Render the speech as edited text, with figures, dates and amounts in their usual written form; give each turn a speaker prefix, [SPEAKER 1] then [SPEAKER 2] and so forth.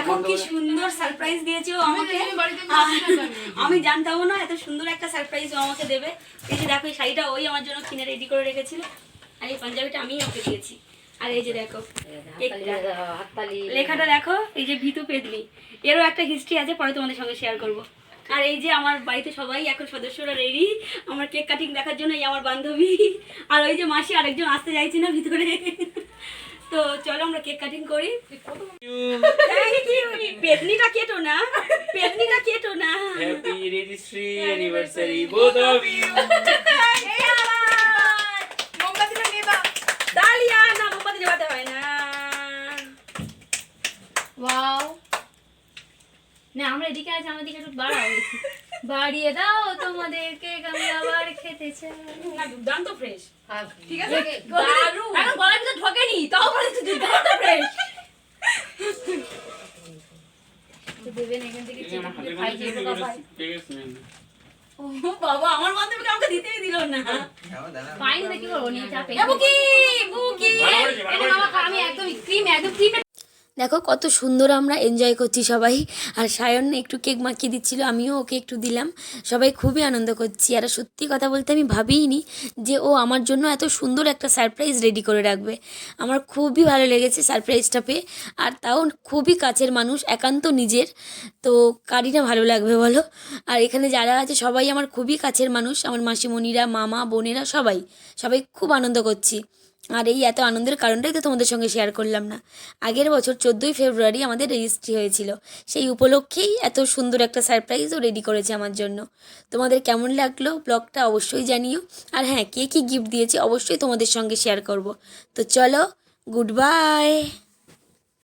[SPEAKER 1] দেখো কি সুন্দর সারপ্রাইজ দিয়েছে ও আমাকে। আমি জানতামও না এত সুন্দর একটা সারপ্রাইজ ও আমাকে দেবে। এই যে দেখো এই শাড়িটা ওই আমার জন্য কিনে রেডি করে রেখেছিল, আর এই পাঞ্জাবিটা আমি ওকে দিয়েছি। আর এই যে দেখো লেখাটা দেখো, এই যে ভিতু পেদনি, এরও একটা হিস্ট্রি আছে, পরে তোমাদের সঙ্গে শেয়ার করব। আর এই যে আমার বাড়িতে সবাই এখন সদস্যরা রেডি আমার কেক কাটিং দেখার জন্য, এই আমার বান্ধবী, আর ওই যে মাসি আরেকজন আসতে চাইছি না ভিতরে। তো চলো আমরা কেক কাটিং করি। পেতনিটা কেটো না, পেতনিটা কেটো না।
[SPEAKER 2] Happy registry anniversary both of you.
[SPEAKER 1] মোমবাতিটা নেবা ডালিয়া না, মোমবাতি নেবাতে হয় না।
[SPEAKER 3] ওয়াও, না আমরা এদিকে আছি, আমাদের দিকে একটু বাড়াও, বাড়িয়ে দাও তোমাদের কেক আমি আবার খেতে চাই।
[SPEAKER 1] না দুর্দান্ত ফ্রেশ,
[SPEAKER 3] ঠিক আছে দারুণ, এখন গলার ভিতর ঢোকেনি তাও বলেছে দুর্দান্ত ফ্রেশ। দেবেন এখান থেকে চেপে পুরো খাই যে এটা ভাই। ও বাবা, আমার বান্ধবীকে আমাকে দিতেই দিল না। পাইনি তো কি করব, নিয়ে চাপে। বুকি বুকি এটা বাবা, আমি একদম ক্রিম
[SPEAKER 4] দেখো কত সুন্দর আমরা এনজয় করছি সবাই। আর সায়ন একটু কেক মাখিয়ে দিচ্ছিল, আমিও ওকে একটু দিলাম, সবাই খুবই আনন্দ করছি। আর সত্যি কথা বলতে আমি ভাবিইনি যে ও আমার জন্য এত সুন্দর একটা সারপ্রাইজ রেডি করে রাখবে। আমার খুবই ভালো লেগেছে সারপ্রাইজটা পেয়ে, আর তাও খুবই কাছের মানুষ, একান্ত নিজের, তো কারই না ভালো লাগবে বলো। আর এখানে যারা আছে সবাই আমার খুবই কাছের মানুষ, আমার মাসিমণিরা, মামা, বোনেরা, সবাই সবাই খুব আনন্দ করছি। আর এই এত আনন্দের কারণটাই তো তোমাদের সঙ্গে শেয়ার করলাম না। আগের বছর 14ই ফেব্রুয়ারি আমাদের রেজিস্ট্রি হয়েছিল, সেই উপলক্ষেই এত সুন্দর একটা সারপ্রাইজও রেডি করেছে আমার জন্য। তোমাদের কেমন লাগলো ব্লগটা অবশ্যই জানিও। আর হ্যাঁ, কে কী গিফট দিয়েছে অবশ্যই তোমাদের সঙ্গে শেয়ার করব। তো চলো, গুড বাই।